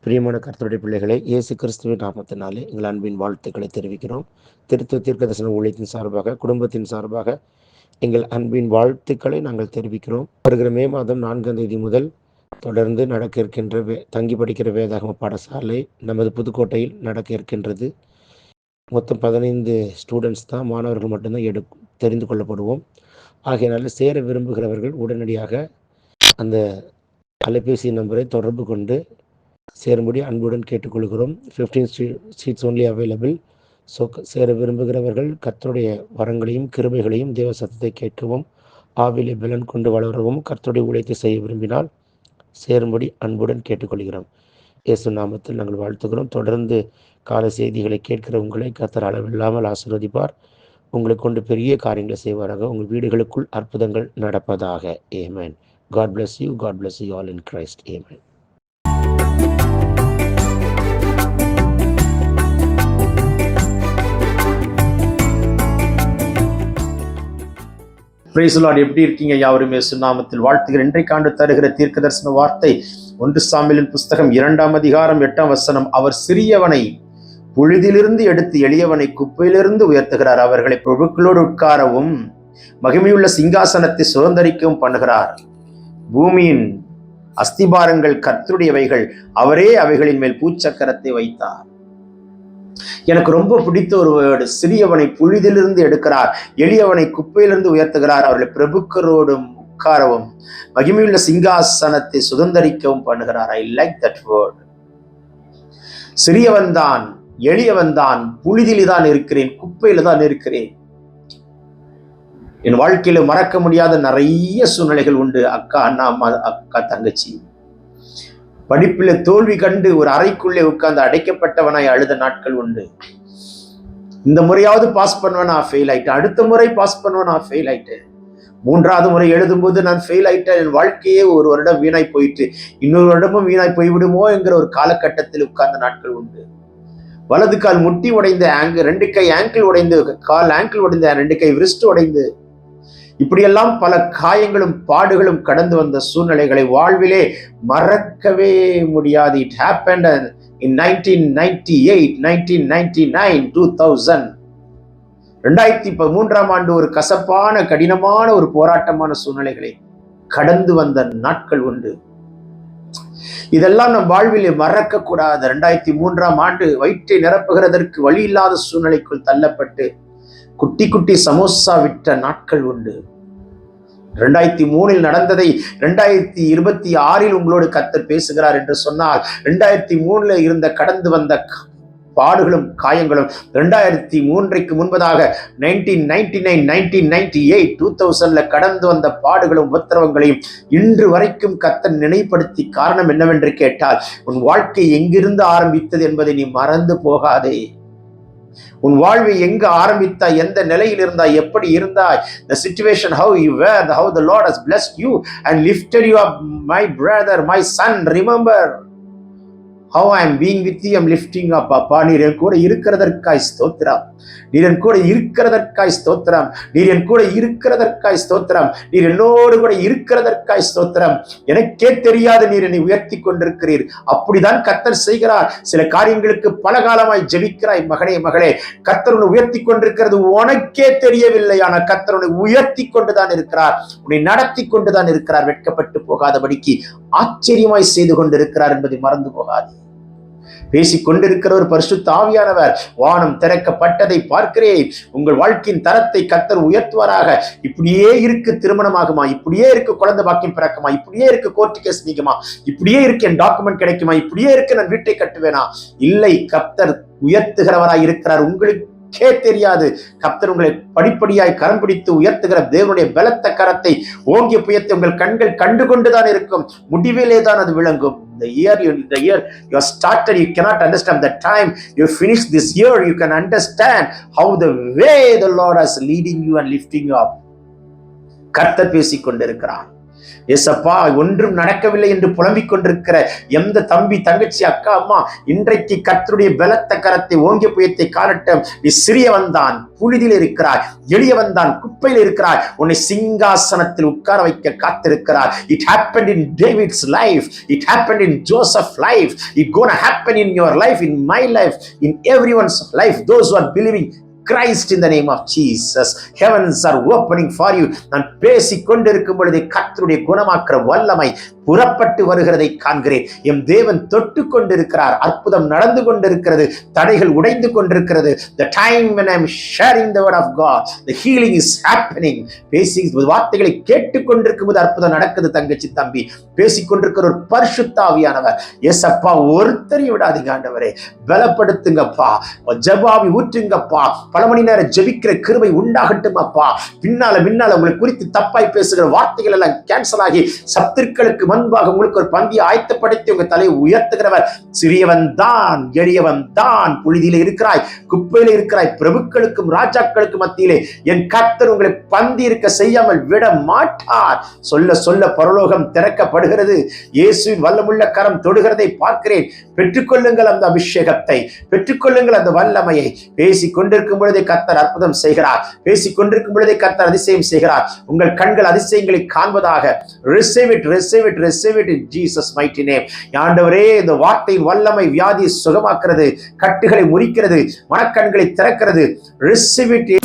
பிரியமான கர்த்தருடைய பிள்ளைகளை இயேசு கிறிஸ்துவின் நாமத்தினாலே எங்கள் அன்பின் வாழ்த்துக்களை தெரிவிக்கிறோம். திருத்துவ தீர்க்கதரிசன ஊழியத்தின் சார்பாக, குடும்பத்தின் சார்பாக எங்கள் அன்பின் வாழ்த்துக்களை நாங்கள் தெரிவிக்கிறோம். வருகிற மே மாதம் 4ஆம் தேதி முதல் தொடர்ந்து நடக்க இருக்கின்ற தங்கி படிக்கிற வேதாகம பாடசாலை நமது புதுக்கோட்டையில் நடக்க இருக்கின்றது. மொத்தம் 15 ஸ்டூடெண்ட்ஸ் தான், மாணவர்கள் மட்டும்தான் தெரிந்து கொள்ளப்படுவோம். ஆகையினால சேர விரும்புகிறவர்கள் உடனடியாக அந்த அலைபேசி நம்பரை தொடர்பு கொண்டு சேரும்படி அன்புடன் கேட்டுக்கொள்கிறோம். 15 சீட்ஸ் ஒன்லி அவைலபிள். ஸோ சேர விரும்புகிறவர்கள் கர்த்தருடைய வரங்களையும் கிருபைகளையும் தேவ சத்தத்தை கேட்கவும் ஆவிலே பலன் கொண்டு வளரவும் கர்த்தருடைய ஊழியத்தை செய்ய விரும்பினால் சேரும்படி அன்புடன் கேட்டுக்கொள்கிறோம். இயேசு நாமத்தில் நாங்கள் வாழ்த்துகிறோம். தொடர்ந்து கால செய்திகளை கேட்கிற உங்களை கர்த்தர் அளவில்லாமல் ஆசீர்வதிப்பார். உங்களை கொண்டு பெரிய காரியங்களை செய்வாராக. உங்கள் வீடுகளுக்குள் அற்புதங்கள் நடப்பதாக. ஆமென். God bless you. God bless you all in Christ. Amen. Praise the Lord. எப்படி இருக்கீங்க? யாவரும் இயேசு நாமத்தில் வாழ்த்துகிறேன். இன்றைக்காண்டு தருகிற தீர்க்க தரிசன வார்த்தை 1 சாமுவேலின் புஸ்தகம் 2ஆம் அதிகாரம் 8ஆம் வசனம். அவர் சிறியவனை புழுதிலிருந்து எடுத்து எளியவனை குப்பையிலிருந்து உயர்த்துகிறார். அவர்களை பிரபுக்களோடு உட்காரவும் மகிமையுள்ள சிங்காசனத்தை சுதந்தரிக்கவும் பண்ணுகிறார். பூமியின் அஸ்திபாரங்கள் கர்த்தருடையவைகள், அவரே அவைகளின் மேல் பூச்சக்கரத்தை வைத்தார். எனக்கு ரொம்ப பிடித்த ஒரு வேர்டு. சிறியவனை புழுதிலிருந்து எடுக்கிறார், எளியவனை குப்பையிலிருந்து உயர்த்துகிறார், அவர்களை பிரபுக்களோடும் உட்காரவும் மகிமையுள்ள சிங்காசனத்தை சுதந்தரிக்கவும் பண்ணுகிறார். I like that word. சிறியவன் தான், எளியவன் தான், புழுதியில தான் இருக்கிறேன், குப்பையில தான் இருக்கிறேன். என் வாழ்க்கையில மறக்க முடியாத நிறைய சூழ்நிலைகள் உண்டு. அக்கா, அண்ணா, அம்மா, அக்கா, தங்கச்சி படிப்பில் தோல்வி கண்டு ஒரு அறைக்குள்ளே உட்கார்ந்து அடைக்கப்பட்டவனாய் அழுத நாட்கள் உண்டு. இந்த முறையாவது பாஸ் பண்ணுவேன், நான் ஃபெயில் ஆயிட்டேன். அடுத்த முறை பாஸ் பண்ணுவேன், நான் ஃபெயில் ஆயிட்டேன். 3ஆவது முறை எழுதும்போது நான் ஃபெயில் ஆயிட்டேன். என் வாழ்க்கையே ஒரு வருடம் வீணாய் போயிட்டு இன்னொரு வருடமும் வீணாய் போய்விடுமோ என்கிற ஒரு காலகட்டத்தில் உட்கார்ந்த நாட்கள் உண்டு. வலது கால் முட்டி உடைந்து, 2 கை ஆங்கிள் உடைந்து, கால் ஆங்கிள் உடைந்து, 2 கை விரிஸ்ட் உடைந்து, இப்படியெல்லாம் பல காயங்களும் பாடுகளும் கடந்து வந்த சூழ்நிலைகளை வாழ்விலே மறக்கவே முடியாது. It happened in 1998, 1999, 2000. 2013ஆம் ஆண்டு ஒரு கசப்பான கடினமான ஒரு போராட்டமான சூழ்நிலைகளை கடந்து வந்த நாட்கள் உண்டு. இதெல்லாம் நம் வாழ்விலே மறக்க கூடாது. 2003ஆம் ஆண்டு வயிற்றை நிரப்புகிறதற்கு வழி இல்லாத சூழ்நிலைக்குள் தள்ளப்பட்டு குட்டி குட்டி சமோசா விட்ட நாட்கள் உண்டு. 2003 நடந்ததை 2026 உங்களோடு கர்த்தர் பேசுகிறார் என்று சொன்னால், 2003 இருந்த கடந்து வந்த பாடுகளும் காயங்களும் 2003க்கு முன்பதாக 1999, 1998, 2000 கடந்து வந்த பாடுகளும் உபத்திரவங்களையும் இன்று வரைக்கும் கர்த்தர் நினைப்படுத்தி, காரணம் என்னவென்று கேட்டால், உன் வாழ்க்கை எங்கிருந்து ஆரம்பித்தது என்பதை நீ மறந்து போகாதே. உன் வாழ்வை எங்க ஆரம்பித்தாய், எந்த நிலையில் இருந்தாய், எப்படி இருந்தாய், the situation how you were, how the Lord has blessed you and lifted you up, my brother, my son, remember how I am being with you, I am lifting up. அப்பா, நீர் என் கூட இருக்கிறதற்காய் ஸ்தோத்திரம், நீர் என் கூட இருக்கிறதற்காய் ஸ்தோத்திரம், நீர் என் கூட இருக்கிறதற்காய் ஸ்தோத்திரம், நீர் என்னோடு கூட இருக்கிறதற்காய் ஸ்தோத்திரம். எனக்கே தெரியாது நீர் என்னை உயர்த்தி கொண்டிருக்கிறீர். அப்படிதான் கர்த்தர் செய்கிறார். சில காரியங்களுக்கு பல காலமாய் ஜெபிக்கிறாய் மகனே, மகளே. கர்த்தர் உன்னை உயர்த்தி கொண்டிருக்கிறது உனக்கே தெரியவில்லை. ஆனால் கர்த்தர் உன்னை உயர்த்தி கொண்டுதான் இருக்கிறார், உன்னை நடத்தி கொண்டுதான் இருக்கிறார். வெட்கப்பட்டு போகாதபடிக்கு ஆச்சரியமாய் செய்து கொண்டிருக்கிறார் என்பதை மறந்து போகாது. பேசிக் கொண்டிருக்கிற ஒரு பரிசுத்த ஆவியானவர், வானம் திறக்கப்பட்டதை பார்க்கிறேன், உங்கள் வாழ்க்கையின் தரத்தை கர்த்தர் உயர்த்துவாராக. இப்படியே இருக்கு திருமணமாகுமா, இப்படியே இருக்கு குழந்தை பாக்கியம் பிறக்குமா, இப்படியே இருக்கு கோர்ட்டு கேஸ் நீக்குமா, இப்படியே இருக்கு என் டாக்குமெண்ட் கிடைக்குமா, இப்படியே இருக்கு நான் வீட்டை கட்டுவேனா? இல்லை, கர்த்தர் உயர்த்துகிறவராய் இருக்கிறார். உங்களுக்கு தெரியாது. கர்த்தர் உங்களை படிப்படியாய் கரம் பிடித்து உயர்த்துகிற தேவனுடைய பலத்த கரத்தை, ஓங்கிய புயத்தை உங்கள் கண்கள் கண்டுகொண்டுதான் இருக்கும். முடிவிலே தான் அது விளங்கும். The year you have started, you cannot understand. The time you finish this year, you can understand how the way the Lord is leading you and lifting you up. கர்த்தர் பேசிக் கொண்டிருக்கிறார். ஏசப்பா, ஒன்றும் நடக்கவில்லை என்று புலம்பிக் கொண்டிருக்கிற எந்த தம்பி, தங்கச்சி, அக்கா, அம்மா, இன்றைக்கு கர்த்தருடைய பலத்த கரத்தை, ஓங்கிய புயத்தை காணட்டும். நீ சிறியவன் தான், புழுதியில் இருக்கிறாய், எளியவன் தான், குப்பையில் இருக்கிறாய். உன்னை சிங்காசனத்தில் உட்கார வைக்க காத்திருக்கிறார். It happened in David's life. It happened in Joseph's life. It gonna happen in your life, in my life, in everyone's life. Those who are believing Christ in the name of Jesus. Heavens are opening for you. நான் பேசிக் கொண்டிருக்கும் பொழுது கர்த்தருடைய குணமாக்குற வல்லமை புறப்பட்டு வருகிறதை காண்கிறேன். M தேவன் தொட்டு கொண்டிருக்கிறார். அற்புதம் நடந்து கொண்டிருக்கிறது. தடைகள் உடைந்து கொண்டிருக்கிறது. The time when I am sharing the word of God, the healing is happening. பேசி வார்த்தைகளை கேட்டுக் கொண்டிருக்கும் போது அற்புதம் நடக்குது. தங்கச்சி, தம்பி, பேசிக் கொண்டிருக்கிற ஒரு பரிசுத்த ஆவியானவர், ஏசப்பா, ஒருத்தரையும் விடாதீங்க ஆண்டவரே, பலப்படுத்துங்கப்பா, ஜெபாவி ஊற்றுங்கப்பா, பல மணி நேரம் ஜெபிக்கிற கிருபை உண்டாகட்டும் அப்பா. பின்னால உங்களை குறித்து தப்பாய் பேசுகிற வார்த்தைகள் எல்லாம் கேன்சல் ஆகி சத்துருக்களுக்கு முன்பாக உங்களுக்கு ஒரு பந்தியை ஆயத்தப்படுத்தி உங்க தலையை உயர்த்துகிறவர். சிறியவன் தான், எளியவன் தான், புழுதியில இருக்கிறாய், குப்பையில இருக்கிறாய், பிரபுக்களுக்கும் ராஜாக்களுக்கும் மத்தியிலே என் கர்த்தர் உங்களை பந்தி இருக்க செய்யாமல் விட மாட்டார். சொல்ல சொல்ல பரலோகம் திறக்கப்படுகிறது. இயேசுவின் வல்லமுள்ள கரம் தொடுகிறதை பார்க்கிறேன். பெற்றுக்கொள்ளுங்கள் அந்த அபிஷேகத்தை, பெற்றுக்கொள்ளுங்கள் அந்த வல்லமையை. பேசிக் கொண்டிருக்கும் பொழுதே கர்த்தர் அற்புதம் செய்கிறார். பேசிக் கொண்டிருக்கும் பொழுதே கர்த்தர் அதிசயம் செய்கிறார். உங்கள் கண்கள் அதிசயங்களை காண்பதாக. Receive it, receive it, receive it in Jesus mighty name. ஆண்டவரே, இந்த வார்த்தையின் வல்லமை வியாதியை சுகமாக்குறது, கட்டுகளை முறிக்கிறது, மனக்கண்களை திறக்கிறது. Receive it.